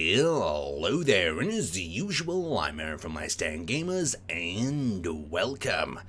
Hello there, and as usual, I'm Aaron from Laststandgamers, and welcome.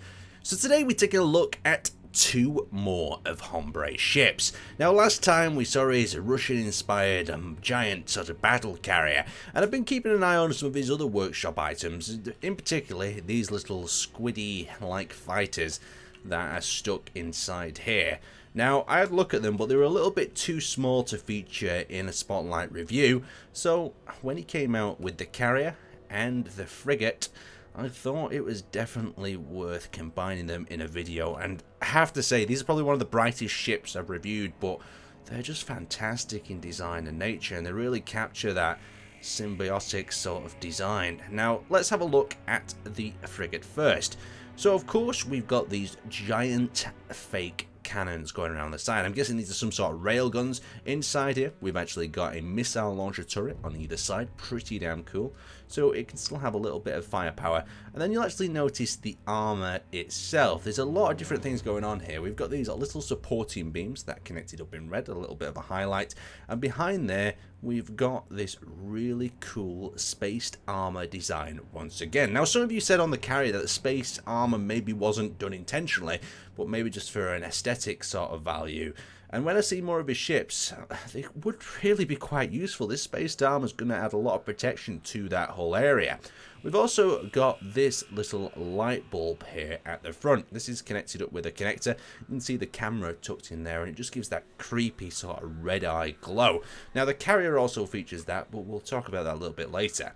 So today we're taking a look at two more of Hombre's ships. Now last time we saw his Russian-inspired giant sort of battle carrier, and I've been keeping an eye on some of his other workshop items, in particular these little squiddy-like fighters that are stuck inside here. Now, I had a look at them, but they were a little bit too small to feature in a spotlight review, so when he came out with the carrier and the frigate, I thought it was definitely worth combining them in a video. And I have to say, these are probably one of the brightest ships I've reviewed, but they're just fantastic in design and nature, and they really capture that symbiotic sort of design. Now, let's have a look at the frigate first. So, of course, we've got these giant fake cannons going around the side. I'm guessing these are some sort of railguns. Inside here, we've actually got a missile launcher turret on either side. Pretty damn cool. So it can still have a little bit of firepower. And then you'll actually notice the armor itself. There's a lot of different things going on here. We've got these little supporting beams that connected up in red, a little bit of a highlight. And behind there, we've got this really cool spaced armor design once again. Now, some of you said on the carrier that the spaced armor maybe wasn't done intentionally, but maybe just for an aesthetic sort of value. And when I see more of his ships, they would really be quite useful. This spaced armor is going to add a lot of protection to that whole area. We've also got this little light bulb here at the front. This is connected up with a connector. You can see the camera tucked in there, and it just gives that creepy sort of red eye glow. Now, the carrier also features that, but we'll talk about that a little bit later.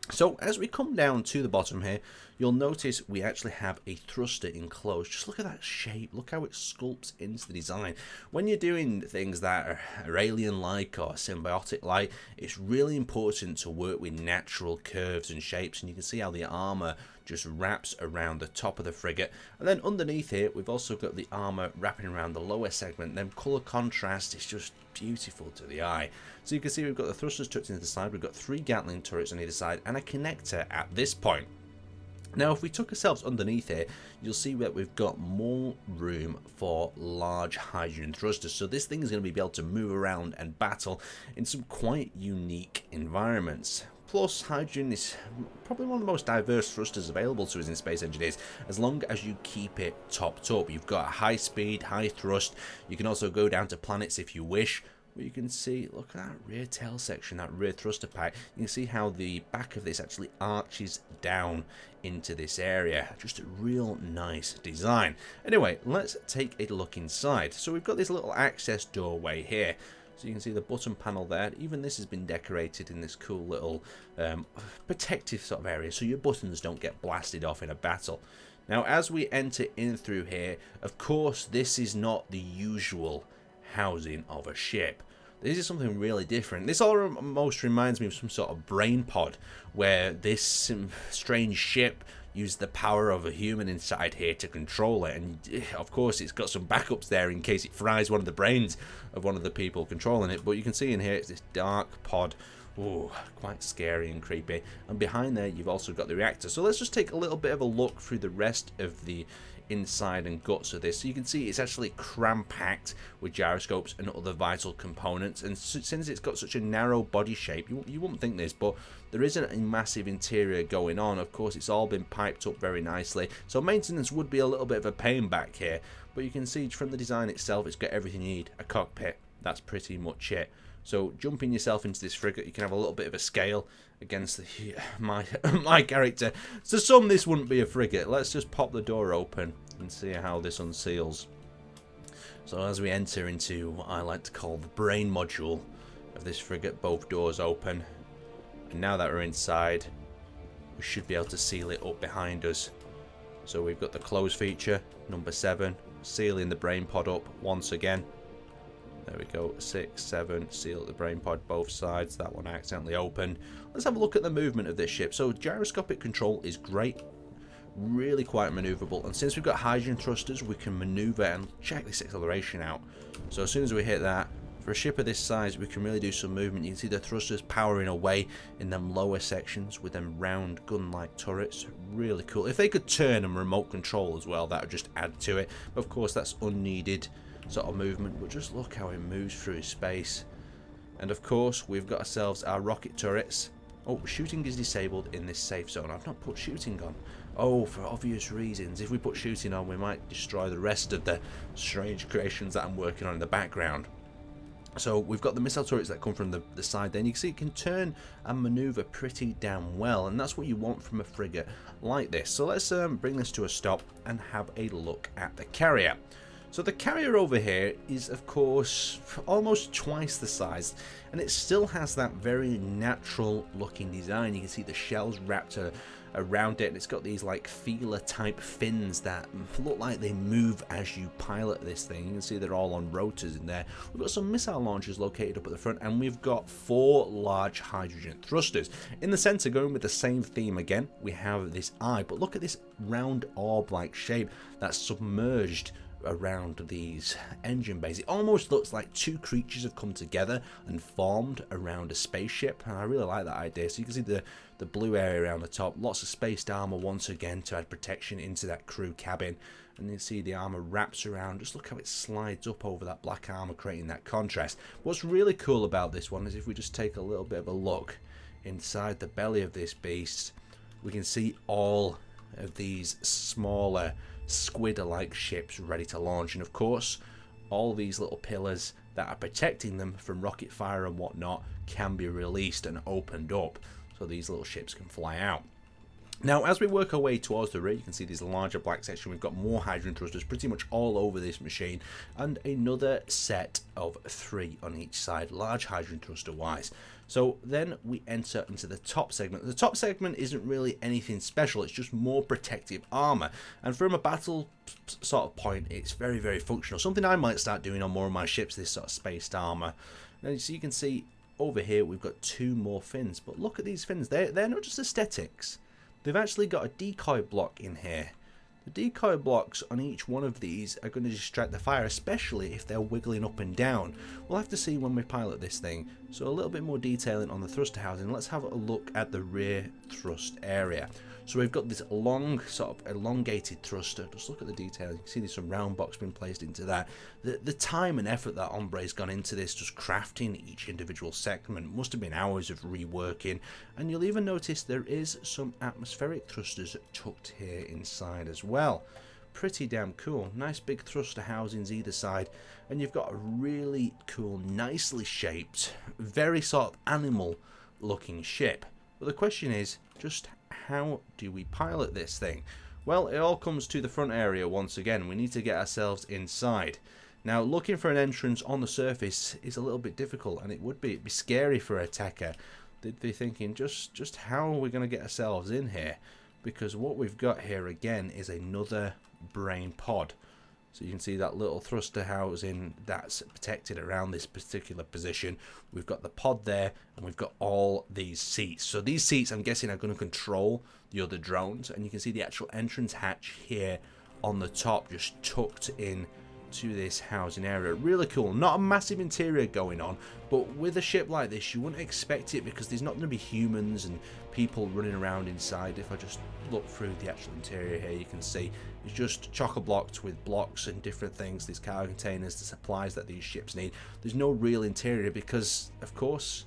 So as we come down to the bottom here, you'll notice we actually have a thruster enclosed. Just look at that shape. Look how it sculpts into the design. When you're doing things that are alien-like or symbiotic-like, it's really important to work with natural curves and shapes. And you can see how the armor just wraps around the top of the frigate. And then underneath here, we've also got the armor wrapping around the lower segment. Then color contrast is just beautiful to the eye. So you can see we've got the thrusters tucked into the side. We've got 3 Gatling turrets on either side and a connector at this point. Now, if we took ourselves underneath here, you'll see that we've got more room for large hydrogen thrusters. So this thing is going to be able to move around and battle in some quite unique environments. Plus, hydrogen is probably one of the most diverse thrusters available to us in Space Engineers, as long as you keep it topped up. You've got high speed, high thrust. You can also go down to planets if you wish. But you can see, look at that rear tail section, that rear thruster pack. You can see how the back of this actually arches down into this area. Just a real nice design. Anyway, let's take a look inside. So we've got this little access doorway here. So you can see the button panel there. Even this has been decorated in this cool little protective sort of area, so your buttons don't get blasted off in a battle. Now, as we enter in through here, of course, this is not the usual housing of a ship. This is something really different. This almost reminds me of some sort of brain pod, where this strange ship used the power of a human inside here to control it. And of course, it's got some backups there in case it fries one of the brains of one of the people controlling it. But you can see in here, it's this dark pod. Ooh, quite scary and creepy. And behind there, you've also got the reactor. So let's just take a little bit of a look through the rest of the inside and guts of this. So you can see it's actually cram-packed with gyroscopes and other vital components. And since it's got such a narrow body shape, you wouldn't think this, but there isn't a massive interior going on. Of course, it's all been piped up very nicely. So maintenance would be a little bit of a pain back here. But you can see from the design itself, it's got everything you need. A cockpit, that's pretty much it. So jumping yourself into this frigate, you can have a little bit of a scale against my character. To some, this wouldn't be a frigate. Let's just pop the door open and see how this unseals. So as we enter into what I like to call the brain module of this frigate, both doors open. And now that we're inside, we should be able to seal it up behind us. So we've got the close feature, number 7, sealing the brain pod up once again. There we go, 6, 7, seal the brain pod both sides. That one accidentally opened. Let's have a look at the movement of this ship. So gyroscopic control is great, really quite maneuverable. And since we've got hydrogen thrusters, we can maneuver and check this acceleration out. So as soon as we hit that, for a ship of this size, we can really do some movement. You can see the thrusters powering away in them lower sections with them round gun-like turrets. Really cool. If they could turn and remote control as well, that would just add to it. But of course, that's unneeded sort of movement. But just look how it moves through space. And of course, we've got ourselves our rocket turrets. Oh, shooting is disabled in this safe zone. I've not put shooting on. Oh, for obvious reasons. If we put shooting on, we might destroy the rest of the strange creations that I'm working on in the background. So we've got the missile turrets that come from the side there, and you can see it can turn and maneuver pretty damn well, and that's what you want from a frigate like this. So let's bring this to a stop and have a look at the carrier. So the carrier over here is, of course, almost twice the size, and it still has that very natural looking design. You can see the shells wrapped around it, and it's got these like feeler type fins that look like they move as you pilot this thing. You can see they're all on rotors in there. We've got some missile launchers located up at the front, and we've got 4 large hydrogen thrusters. In the center, going with the same theme again, we have this eye, but look at this round orb like shape that's submerged around these engine bays. It almost looks like 2 creatures have come together and formed around a spaceship, and I really like that idea. So you can see the blue area around the top, lots of spaced armor once again to add protection into that crew cabin, and you see the armor wraps around. Just look how it slides up over that black armor, creating that contrast. What's really cool about this one is if we just take a little bit of a look inside the belly of this beast, we can see all of these smaller squid-like ships ready to launch, and of course all these little pillars that are protecting them from rocket fire and whatnot can be released and opened up so these little ships can fly out. Now, as we work our way towards the rear, you can see this larger black section. We've got more hydrogen thrusters pretty much all over this machine, and another set of 3 on each side, large hydrogen thruster wise. So then we enter into the top segment. The top segment isn't really anything special, it's just more protective armor, and from a battle sort of point, it's very, very functional. Something I might start doing on more of my ships, this sort of spaced armor. Now, so you can see over here we've got 2 more fins, but look at these fins. They're not just aesthetics. They've actually got a decoy block in here. The decoy blocks on each one of these are going to distract the fire, especially if they're wiggling up and down. We'll have to see when we pilot this thing. So a little bit more detailing on the thruster housing. Let's have a look at the rear thrust area. So we've got this long, sort of elongated thruster. Just look at the detail. You can see there's some round box being placed into that. The time and effort that Hombre's gone into this, just crafting each individual segment, must have been hours of reworking. And you'll even notice there is some atmospheric thrusters tucked here inside as well. Pretty damn cool. Nice big thruster housings either side, and you've got a really cool, nicely shaped, very sort of animal looking ship. But the question is, just how do we pilot this thing? Well, it all comes to the front area once again. We need to get ourselves inside. Now, looking for an entrance on the surface is a little bit difficult, and it'd be scary for a attacker. They'd be thinking, just how are we going to get ourselves in here? Because what we've got here again is another brain pod. So you can see that little thruster housing that's protected around this particular position. We've got the pod there, and we've got all these seats. So these seats, I'm guessing, are going to control the other drones, and you can see the actual entrance hatch here on the top, just tucked in to this housing area. Really cool. Not a massive interior going on, but with a ship like this, you wouldn't expect it because there's not going to be humans and people running around inside. If I just look through the actual interior here, you can see it's just chock-a-blocked with blocks and different things, these cargo containers, the supplies that these ships need. There's no real interior because, of course,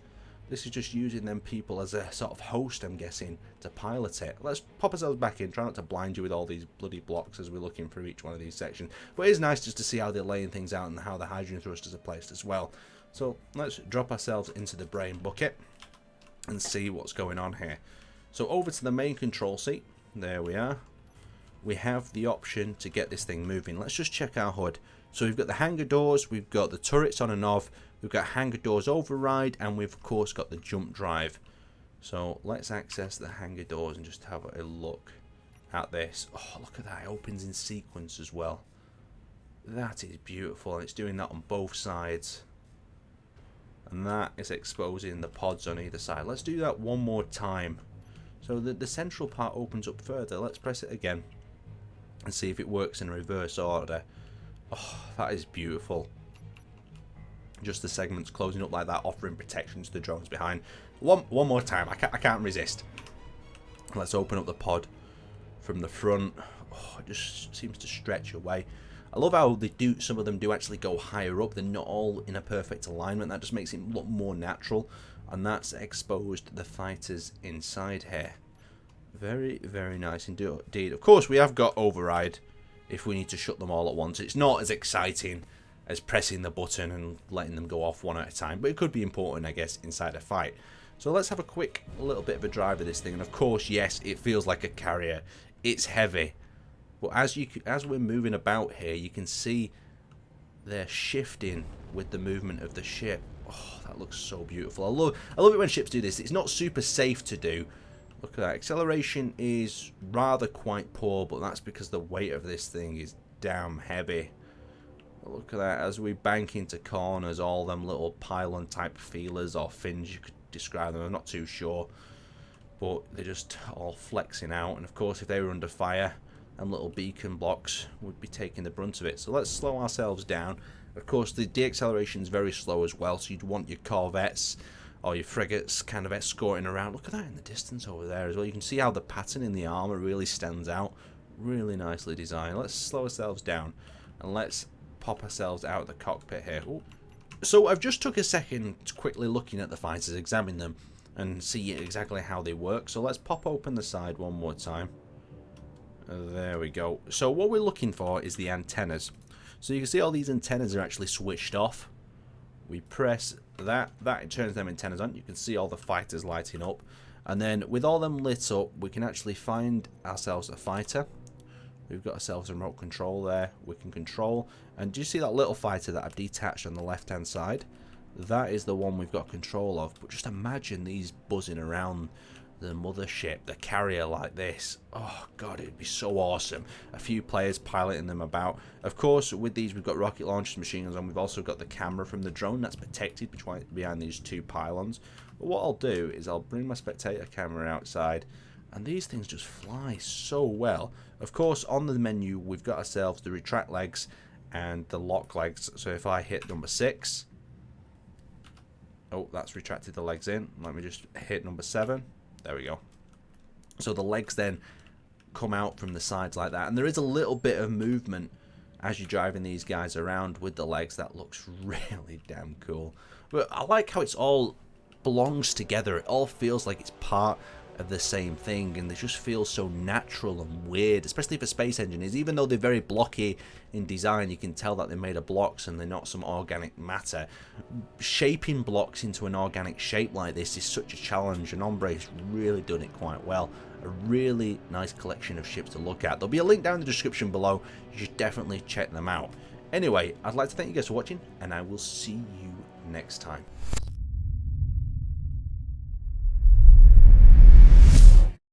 this is just using them people as a sort of host, I'm guessing, to pilot it. Let's pop ourselves back in, try not to blind you with all these bloody blocks as we're looking through each one of these sections. But it is nice just to see how they're laying things out and how the hydrogen thrusters are placed as well. So let's drop ourselves into the brain bucket and see what's going on here. So over to the main control seat. There we are. We have the option to get this thing moving. Let's just check our HUD. So we've got the hangar doors, we've got the turrets on and off, we've got hangar doors override, and we've of course got the jump drive. So let's access the hangar doors and just have a look at this. Oh, look at that, it opens in sequence as well. That is beautiful, and it's doing that on both sides. And that is exposing the pods on either side. Let's do that one more time. So the central part opens up further. Let's press it again and see if it works in reverse order. Oh, that is beautiful. Just the segments closing up like that, offering protection to the drones behind. One more time. I can't resist. Let's open up the pod from the front. Oh, it just seems to stretch away. I love how some of them do actually go higher up. They're not all in a perfect alignment. That just makes it look more natural. And that's exposed the fighters inside here. Very, very nice indeed. Of course, we have got override if we need to shut them all at once. It's not as exciting as pressing the button and letting them go off one at a time, but it could be important, I guess, inside a fight. So let's have a little bit of a drive of this thing. And of course, yes, it feels like a carrier. It's heavy, but as we're moving about here, you can see they're shifting with the movement of the ship. Oh, that looks so beautiful. I love it when ships do this. It's not super safe to do. Look at that. Acceleration is rather quite poor, but that's because the weight of this thing is damn heavy. Look at that. As we bank into corners, all them little pylon type feelers or fins, you could describe them. I'm not too sure. But they're just all flexing out. And of course, if they were under fire, them little beacon blocks would be taking the brunt of it. So let's slow ourselves down. Of course, the deacceleration is very slow as well. So you'd want your Corvettes or your frigates kind of escorting around. Look at that in the distance over there as well. You can see how the pattern in the armor really stands out. Really nicely designed. Let's slow ourselves down and let's pop ourselves out of the cockpit here. Ooh. So I've just took a second to quickly looking at the fighters, examine them and see exactly how they work. So let's pop open the side one more time. There we go. So what we're looking for is the antennas. So you can see all these antennas are actually switched off. We press that it turns them antennas on. You can see all the fighters lighting up, and then with all them lit up, we can actually find ourselves a fighter. We've got ourselves a remote control there. We can control, and do you see that little fighter that I've detached on the left hand side? That is the one we've got control of. But just imagine these buzzing around the mothership, the carrier, like this. Oh god, it'd be so awesome. A few players piloting them about. Of course, with these we've got rocket launchers, machine guns, and we've also got the camera from the drone that's protected behind these two pylons. But what I'll do is I'll bring my spectator camera outside, and these things just fly so well. Of course, on the menu we've got ourselves the retract legs and the lock legs. So if I hit number 6, oh, that's retracted the legs in. Let me just hit number 7. There we go. So the legs then come out from the sides like that. And there is a little bit of movement as you're driving these guys around with the legs. That looks really damn cool. But I like how it's all belongs together. It all feels like it's part of the same thing, and they just feel so natural and weird, especially for space engineers. Even though they're very blocky in design, you can tell that they're made of blocks and they're not some organic matter. Shaping blocks into an organic shape like this is such a challenge, and Hombre's really done it quite well. A really nice collection of ships to look at. There'll be a link down in the description below. You should definitely check them out. Anyway, I'd like to thank you guys for watching, and I will see you next time.